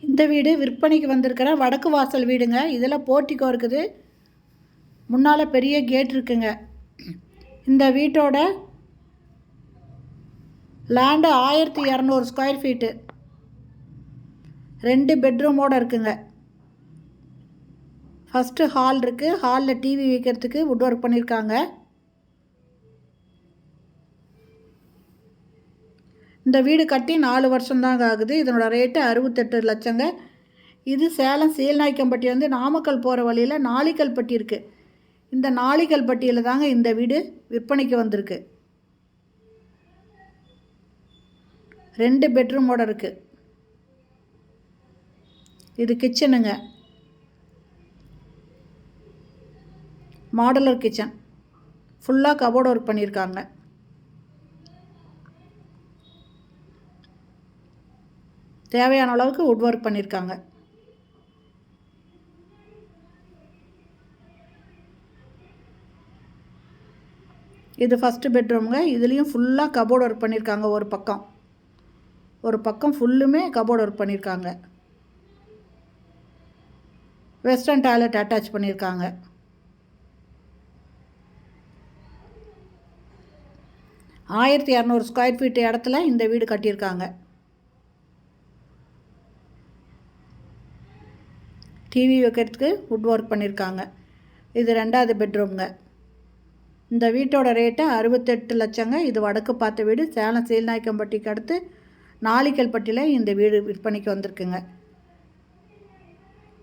இந்த வீடு விற்பனைக்கு வந்திருக்கிற வடக்கு வாசல் வீடுங்க. இதில் போர்ட்டிகோ இருக்குது. முன்னால் பெரிய கேட் இருக்குங்க. இந்த வீட்டோட லேண்டு 1200 ஸ்கொயர் ஃபீட்டு. 2 பெட்ரூமோடு இருக்குங்க. ஃபஸ்ட்டு ஹால் இருக்குது. ஹாலில் டிவி வைக்கிறதுக்கு வுட் ஒர்க் பண்ணியிருக்காங்க. இந்த வீடு கட்டி 4 வருஷம்தாங்க ஆகுது. இதனோட ரேட்டு 68 லட்சங்க. இது சேலம் சீல்நாய்க்கம்பட்டி நாமக்கல் போகிற வழியில் நாளிக்கல்பட்டி இருக்குது. இந்த நாளிக்கல்பட்டியில் தாங்க இந்த வீடு விற்பனைக்கு வந்திருக்கு. 2 பெட்ரூமோடு இருக்குது. இது கிச்சனுங்க. Modular kitchen. ஃபுல்லாக கபோர்டு ஒர்க் பண்ணியிருக்காங்க. தேவையான அளவுக்கு வுட் ஒர்க் பண்ணியிருக்காங்க. இது ஃபஸ்ட்டு பெட்ரூமுங்க. இதுலேயும் ஃபுல்லாக கபோர்டு ஒர்க் பண்ணியிருக்காங்க. ஒரு பக்கம் ஃபுல்லுமே கபோர்டு ஒர்க் பண்ணியிருக்காங்க. வெஸ்டர்ன் டாய்லெட் அட்டாச் பண்ணியிருக்காங்க. ஆயிரத்தி 200 ஸ்கொயர் ஃபீட் இடத்துல இந்த வீடு கட்டியிருக்காங்க. டிவி வைக்கிறதுக்கு வுட் ஒர்க் பண்ணியிருக்காங்க. இது 2வது பெட்ரூம்ங்க. இந்த வீட்டோட ரேட்டு 68 லட்சங்க. இது வடக்கு பார்த்த வீடு. சேலம் சீல்நாய்க்கம்பட்டிக்கு அடுத்து நாளிக்கல்பட்டியில் இந்த வீடு விற்பனைக்கு வந்திருக்குங்க.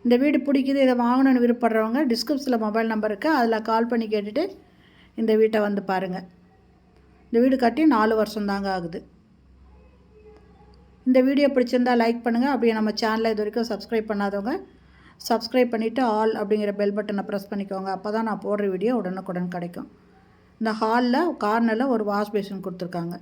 இந்த வீடு பிடிக்குது, இதை வாங்கணுன்னு விருப்பப்படுறவங்க டிஸ்கிரிப்ஷனில் மொபைல் நம்பர் இருக்குது. அதில் கால் பண்ணி கேட்டுட்டு இந்த வீட்டை வந்து பாருங்கள். இந்த வீடு கட்டி 4 வருஷம்தாங்க ஆகுது. இந்த வீடியோ பிடிச்சிருந்தால் லைக் பண்ணுங்கள். அப்படியே நம்ம சேனலை இது வரைக்கும் சப்ஸ்கிரைப் பண்ணாதவங்க சப்ஸ்கிரைப் பண்ணிவிட்டு ஆல் அப்படிங்கிற பெல் பட்டனை ப்ரெஸ் பண்ணிக்கோங்க. அப்போ தான் நான் போடுற வீடியோ உடனுக்குடன் கிடைக்கும். இந்த ஹாலில் கார்னரில் ஒரு வாஷ் பேஷன் கொடுத்துருக்காங்க.